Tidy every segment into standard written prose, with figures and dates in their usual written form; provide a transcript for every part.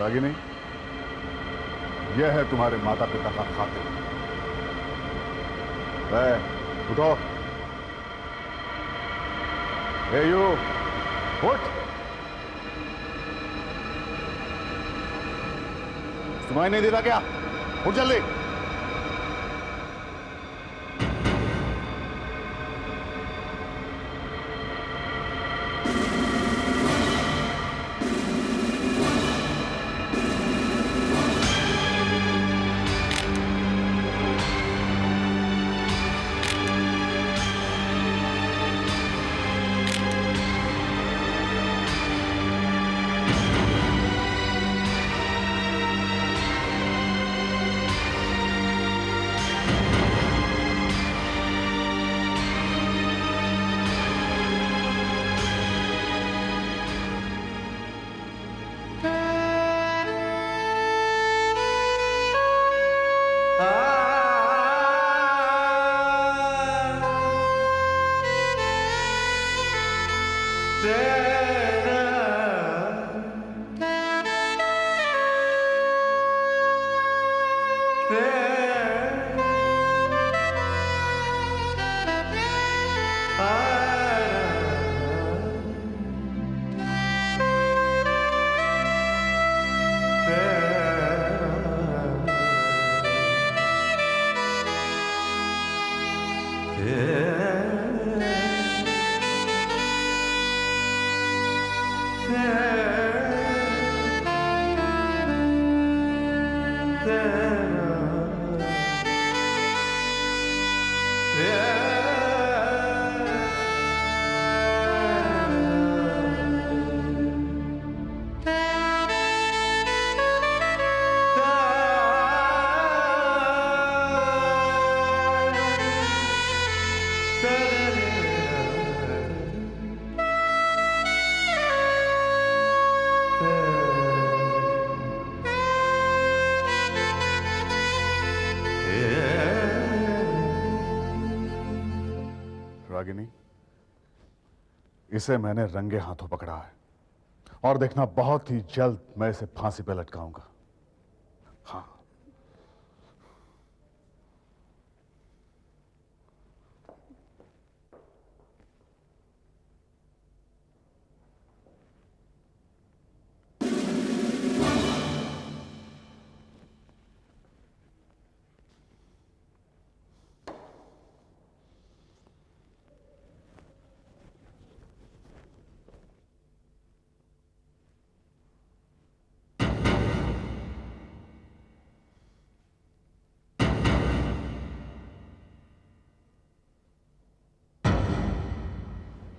रागिनी, यह है तुम्हारे माता पिता का खातिर। उठो। हे यू, उठ। सुनाई नहीं देता क्या? उठ जल्दी। रागिनी, इसे मैंने रंगे हाथों पकड़ा है और देखना बहुत ही जल्द मैं इसे फांसी पे लटकाऊंगा। हाँ।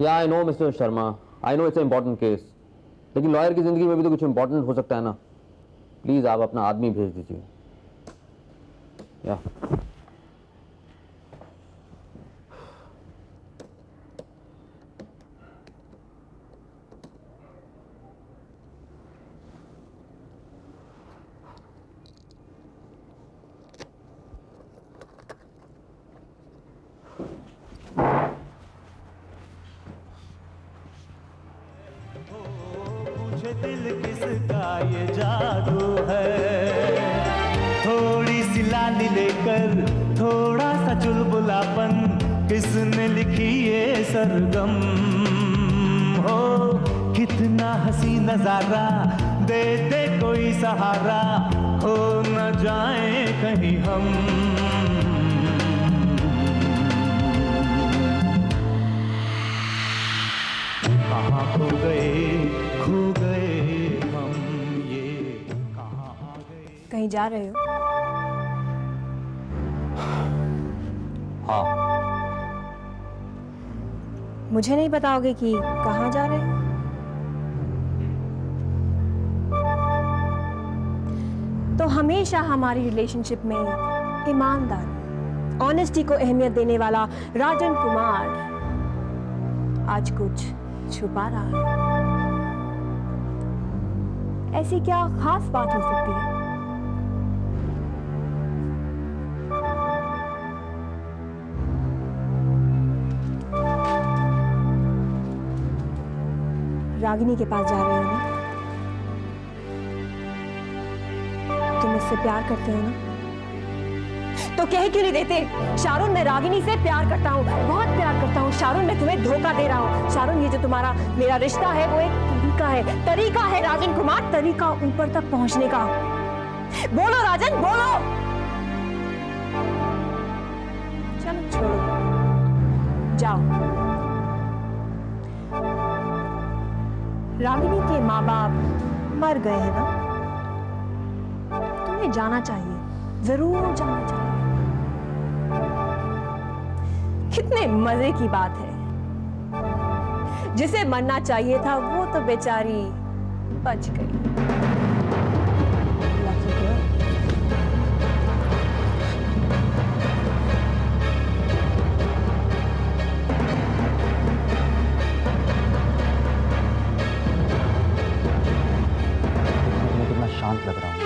या I know mister Sharma, I know it's important case, लेकिन लॉयर की जिंदगी में भी तो कुछ इंपॉर्टेंट हो सकता है ना। प्लीज आप अपना आदमी भेज दीजिए। या दिल किसका ये जादू है, थोड़ी सी लाली लेकर थोड़ा सा चुलबुलापन, किसने लिखी ये सरगम हो। कितना हसी नजारा, दे दे कोई सहारा, खो न जाए कहीं हम। कहाँ खो गए हम, ये कहाँ आ गए। कहीं जा रहे हो? हाँ। मुझे नहीं बताओगे कि कहाँ जा रहे हो? तो हमेशा हमारी रिलेशनशिप में ईमानदारी, ऑनेस्टी को अहमियत देने वाला राजन कुमार आज कुछ छुपा रहा है। ऐसी क्या खास बात हो सकती है? रागिनी के पास जा रहे हो ना? मुझसे प्यार करते हो ना, तो कह क्यों नहीं देते? शारून, मैं रागिनी से प्यार करता हूँ, बहुत प्यार करता हूँ। शारून, मैं तुम्हें धोखा दे रहा हूँ। शारून, ये जो तुम्हारा मेरा रिश्ता है वो एक तरीका है राजन कुमार, तरीका ऊपर तक पहुंचने का। बोलो राजन, बोलो। चलो छोड़ो, जाओ। रागिनी के माँ बाप मर गए हैं ना, तुम्हें जाना चाहिए, जरूर जाना चाहिए। कितने मजे की बात है, जिसे मरना चाहिए था वो तो बेचारी बच गई। Lucky girl। मैं कितना शांत लग रहा हूँ,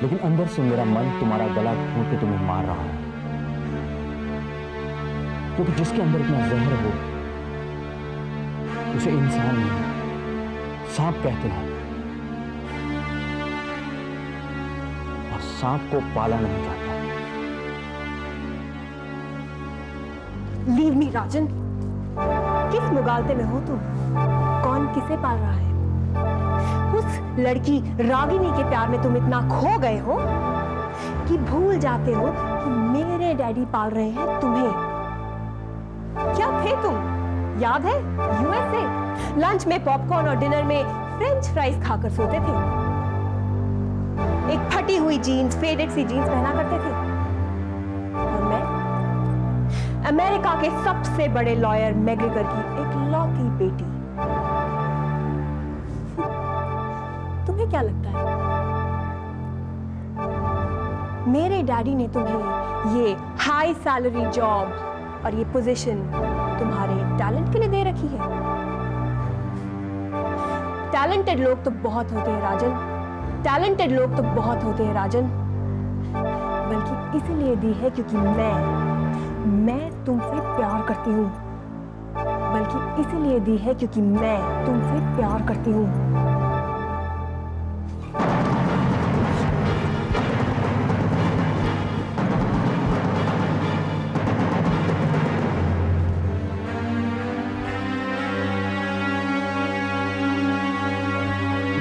लेकिन अंदर से मेरा मन तुम्हारा गला घोंट के तुम्हें मार रहा है, क्योंकि जिसके अंदर इतना जहर हो उसे इंसान नहीं सांप कहते हैं, और सांप को पाला नहीं जाता। लीव मी राजन, किस मुगालते में हो तुम? कौन किसे पाल रहा है? उस लड़की रागिनी के प्यार में तुम इतना खो गए हो कि भूल जाते हो कि मेरे डैडी पाल रहे हैं तुम्हें। क्या थे तुम, याद है? यूएसए, लंच में पॉपकॉर्न और डिनर में फ्रेंच फ्राइज खाकर सोते थे, एक फटी हुई जीन्स, फेडेड सी जीन्स पहना करते थे। और मैं अमेरिका के सबसे बड़े लॉयर मैग्रेगर की इकलौती बेटी। तुम्हें क्या लगता है मेरे डैडी ने तुम्हें ये हाई सैलरी जॉब और ये पोजीशन तुम्हारे टैलेंट के लिए दे रखी है? टैलेंटेड लोग तो बहुत होते हैं राजन, टैलेंटेड लोग तो बहुत होते हैं राजन, बल्कि इसलिए दी है क्योंकि मैं तुमसे प्यार करती हूँ, बल्कि इसलिए दी है क्योंकि मैं तुमसे प्यार करती हूँ।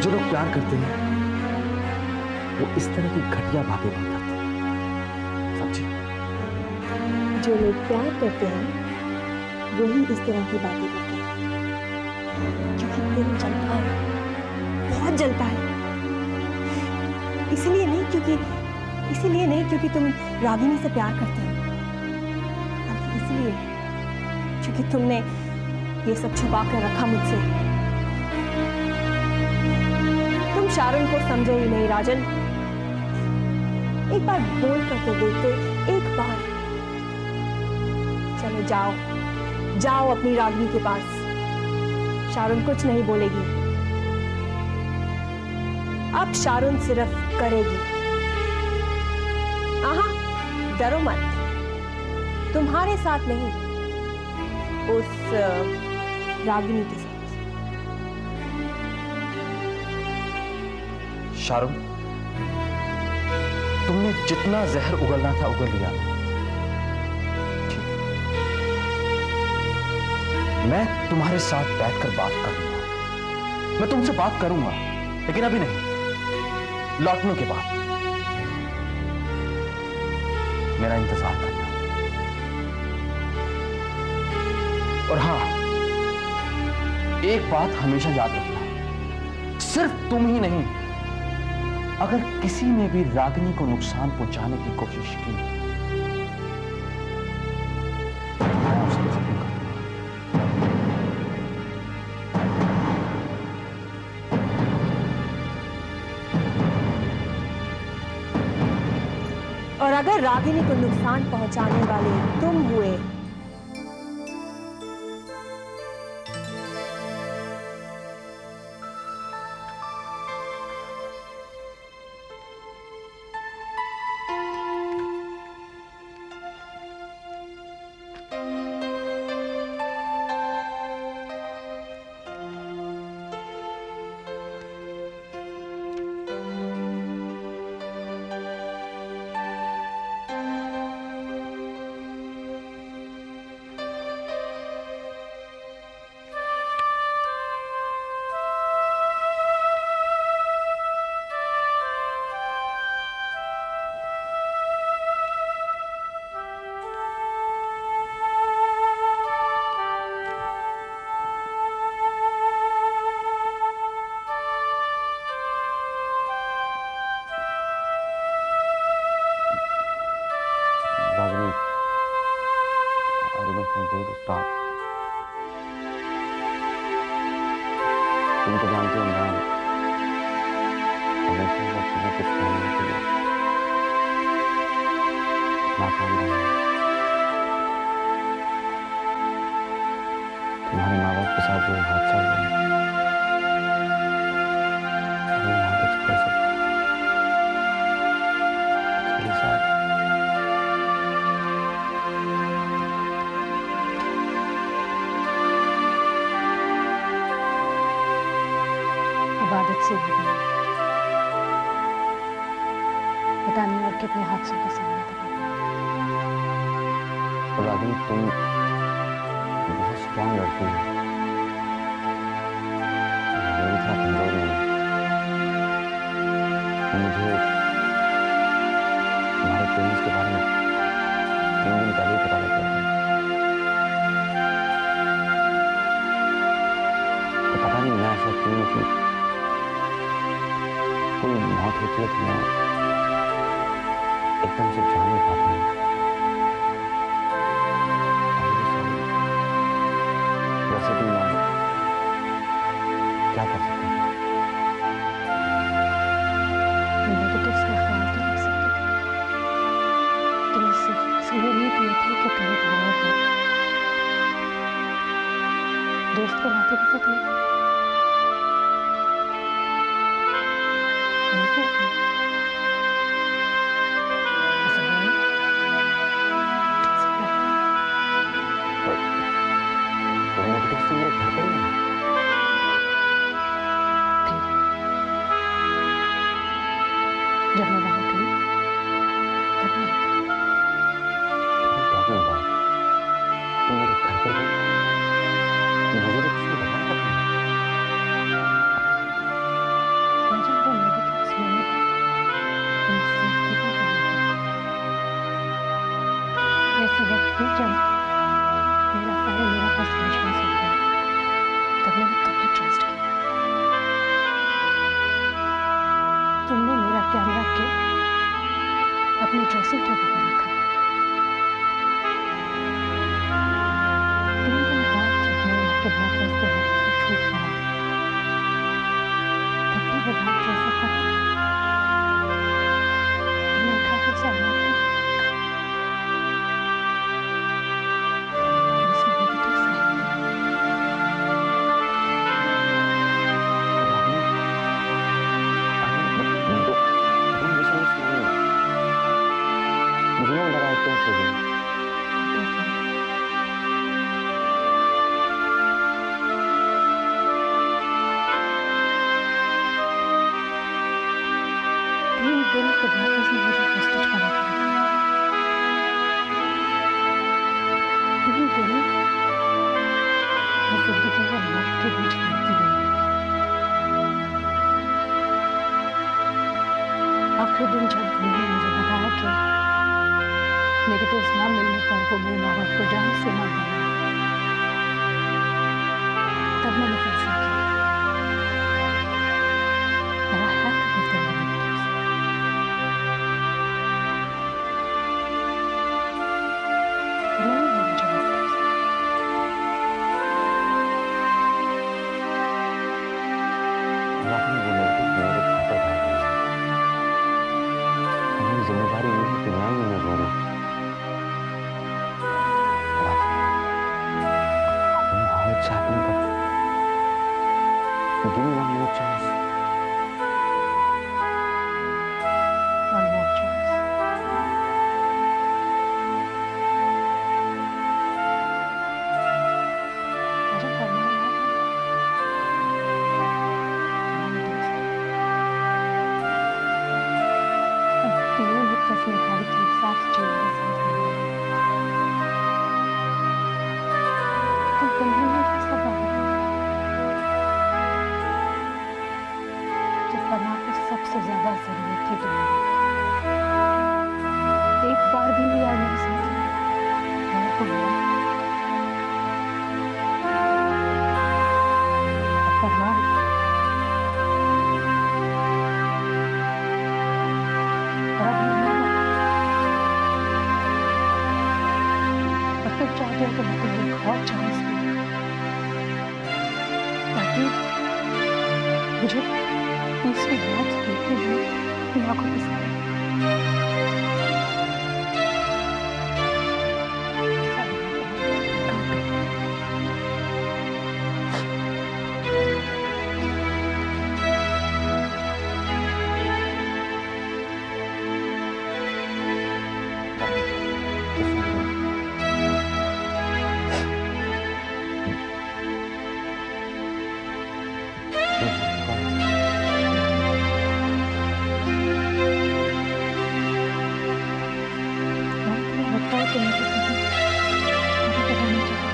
जो लोग प्यार करते हैं वो इस तरह की घटिया बातें नहीं करते, समझी? जो लोग प्यार करते हैं वही इस तरह की बातें करते हैं, क्योंकि दिल जलता है, बहुत जलता है। इसीलिए नहीं क्योंकि तुम रागिनी से प्यार करते हो, बल्कि इसलिए क्योंकि तुमने ये सब छुपा कर रखा मुझसे। तुम शारून को समझे ही नहीं राजन। एक बार बोल कर तो देखते, एक बार। चलो जाओ अपनी रागिनी के पास, शारून कुछ नहीं बोलेगी। अब शारून सिर्फ करेगी। आहा, डरो मत, तुम्हारे साथ नहीं, उस रागिनी के साथ। शारून, तुमने जितना जहर उगलना था उगल लिया। ठीक है, मैं तुम्हारे साथ बैठकर बात करूंगा, मैं तुमसे बात करूंगा, लेकिन अभी नहीं, लौटने के बाद। मेरा इंतजार करना। और हां, एक बात हमेशा याद रखना, सिर्फ तुम ही नहीं, अगर किसी ने भी रागिनी को नुकसान पहुंचाने की कोशिश की, मैं उसे खत्म करूंगा। और अगर रागिनी को नुकसान पहुंचाने वाले तुम हुए तुम तो जानती हो मैं हमेशा से तुम्हें कुछ कहने के लिए नाकाम रहा हूं। तुम्हारे माँ बाप के साथ जो हादसा हुआ वो not expressive. It's really sad. अब आदत से भी नहीं। पता नहीं और कितने हादसों का सामना करना पड़ा। रागिनी तुम बहुत स्ट्रांग लड़की हो। मैं भी थोड़ा कमजोर हूँ। मुझे तुम्हारे पेरेंट्स के बारे में 3 दिन पहले ही पता लग गया था। तो पता नहीं मैं ऐसा क्यों कि कोई मौत होती है तो मैं एकदम से जान नहीं पाता हूँ। वैसे भी मैं क्या कर सकता हूँ? नेगेटिव्स का ख्याल तो रख सकते थे। तुम्हें सिर्फ ये उम्मीद ये थी कि तुम एक लॉयर हो। दोस्त के नाते भी तो थे। नहीं थे तुम। As a lawyer, तो नेगेटिव से मेरे घर पर ही है। थे। जब मैं वहां थी तब नहीं थे। talking about? तुम मेरे घर पर गई? मुझे तो किसी ने बताया था तुम्हें। मैं जब वो नेगेटिव्स मैंने तुम्हें सेफ किया था ऐसे वक्त भी जब मेरा सारे मेरा बस विश्वास हो गया तब मैंने तुम्हें ट्रस्ट किया। तुमने मेरा कैमरा के अपनी ड्रेसिंग टेबल पर रखा। 3 दिन बाद जब मैं उनके ब्लॉकर्स के हाथ से छूट पाया तब भी वो बात जैसा करा तुमने उठा के उसे अलाव नहीं किया। उसमें नेगेटिव्स नहीं मुझे नहीं लगा इतना सही। थे। 3 दिन के ब्लॉकर्स ने मुझे होस्टेज बना के रखा। 3 दिन मैं जिंदगी और मौत के बीच लड़ती रही। आखिरी दिन जब उन्होंने मुझे बताया कि नेगेटिव्स ना मिलने पर वो मेरे माँ बाप को जान से मार डाला तब मैंने फैसला किया that I have to give them the negatives. उन्होंने भी मुझे negatives दिए। राहुल वो नेगेटिव मेरे घर पर भाग गए। हमारी जिम्मेदारी ये है कि मैं ही उन्हें जोड़ूं। I don't know how it's happening, but give me one more chance. One more chance. मुझे फरमान याद है तुम्हारे दोस्त हम तीनों ही कसमें खाई थी साथ जीने साथ मरने की। तुम तुम्हें नहीं फैसला पाया जब फरमान को सबसे ज्यादा जरूरत थी तुम्हारी। एक बार भी नहीं आया मेरे साथ मैंने को मिला। अब फरमान बड़ा धन्यवाद। और तुम चाहते हो तो मैं तुम्हें एक और चांस दूं ताकि मुझे तीसरी मौत देखने में अपनी आंखों के सामने लगता है कि मुझे पता नहीं चला।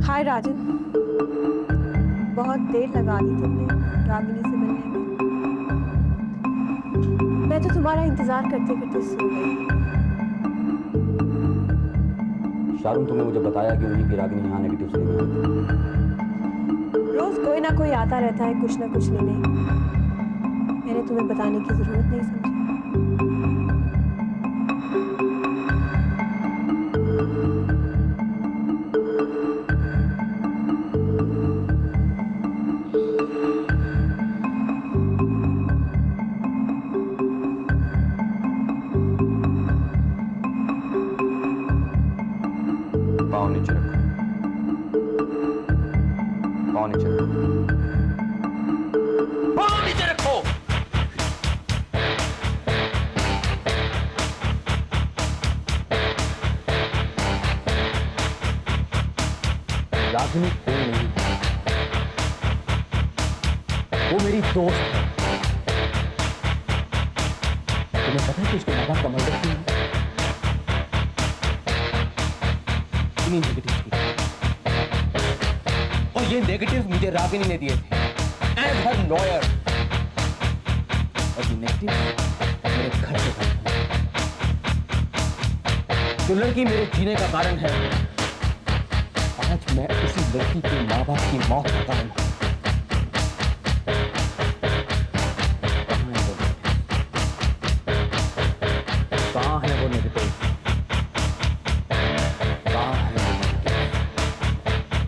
हाय राजन, बहुत देर लगा दी तुमने रागिनी से मिलने में। मैं तो तुम्हारा इंतजार करते करते सो गई। शारून, तुमने मुझे बताया कि उन्हीं की रागिनी यहाँ नेगेटिव लेने आई थी। रोज कोई ना कोई आता रहता है कुछ ना कुछ लेने। मैंने तुम्हें बताने की जरूरत नहीं समझी। पाँव नीचे रखो, पाँव नीचे रखो, पाँव नीचे रखो। रागिनी कोई नहीं, वो मेरी दोस्त है। तुम्हें पता है कि उसके माँ बाप का मर्डर क्यों है? नेगेटिव और ये नेगेटिव मुझे रागिनी ने दिए थे एज हर लॉयर, और ये नेगेटिव मेरे घर से गए। जो लड़की मेरे जीने का कारण है, आज मैं उसी लड़की के माँ बाप की मौत का कारण हूं। कहाँ है वो नेगेटिव?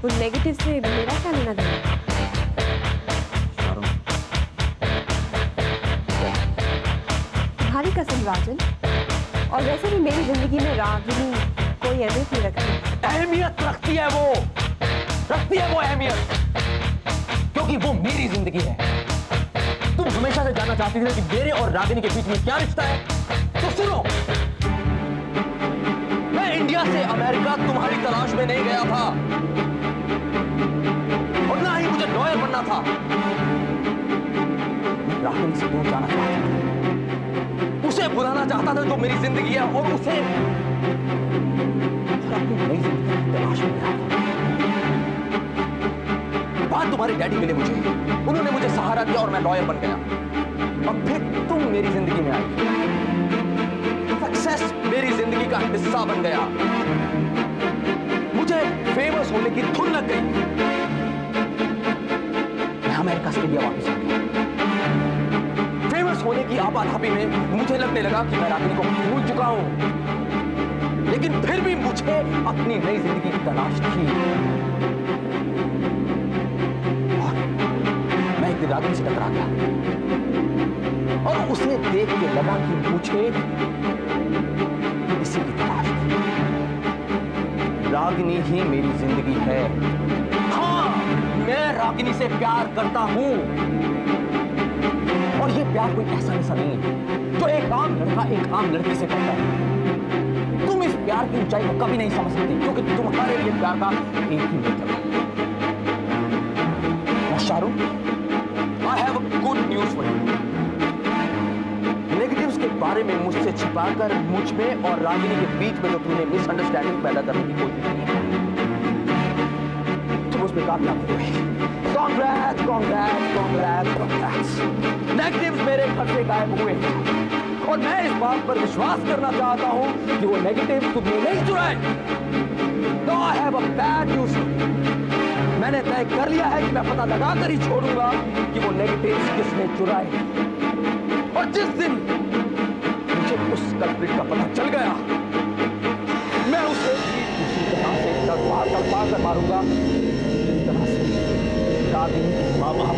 उन नेगेटिव से मेरा क्या लेना देना? तुम्हारी कसम राजन, और वैसे भी मेरी जिंदगी में रागिनी कोई अहमियत नहीं रखती। अहमियत रखती है वो, रखती है वो अहमियत, क्योंकि वो मेरी जिंदगी है। तुम हमेशा से जानना चाहती थी कि मेरे और रागिनी के बीच में क्या रिश्ता है, तो सुनो, मैं इंडिया से अमेरिका तुम्हारी तलाश में नहीं गया था, और ना ही मुझे लॉयर बनना था। रागिनी से दूर जाना चाहता था, उसे बुलाना चाहता था जो मेरी जिंदगी है, और उसे अपनी नई जिंदगी की तलाश में गया था। बाद तुम्हारे डैडी मिले मुझे, उन्होंने मुझे सहारा दिया और मैं लॉयर बन गया। और फिर तुम मेरी जिंदगी में आई, सक्सेस मेरी जिंदगी का हिस्सा बन गया। मुझे फेमस होने की धुन लग गई। मैं अमेरिका से इंडिया वापस आ गया। फेमस होने की आपाधापी में मुझे लगने लगा कि मैं रागिनी को भूल चुका हूं, लेकिन फिर भी मुझे अपनी नई जिंदगी की तलाश थी। और मैं एक दिन रागिनी से टकरा गया, और उसे देख के लगा कि मुझे इसी की तलाश थी। रागिनी ही मेरी जिंदगी है। हाँ, मैं रागिनी से प्यार करता हूं, और ये प्यार कोई ऐसा वैसा नहीं है जो एक आम लड़का एक आम लड़की से करता है। तुम इस प्यार की ऊंचाई को कभी नहीं समझ सकती, क्योंकि तुम्हारे लिए प्यार का एक ही मतलब है, शाहरुख, आई have a good news for you. Negatives के बारे में मुझसे छिपाकर मुझ में और रागिनी के बीच में जो तूने मिसअंडरस्टैंडिंग पैदा करने की कोशिश की है, तुम उसमें कामयाब हुए। Congrats, congrats, congrats, congrats. Negatives मेरे घर से गायब हुए और मैं इस बात पर विश्वास करना चाहता हूं कि वो नेगेटिव तुमने नहीं चुराए। No, I have a bad news. मैंने तय कर लिया है कि मैं पता लगाकर ही छोड़ूंगा कि वो नेगेटिव्स किसने चुराए। और जिस दिन मुझे उस कल्प्रिट का पता चल गया, मैं उसे उसी तरह से तड़पा कर मारूंगा जिस तरह से रागिनी की मां बाप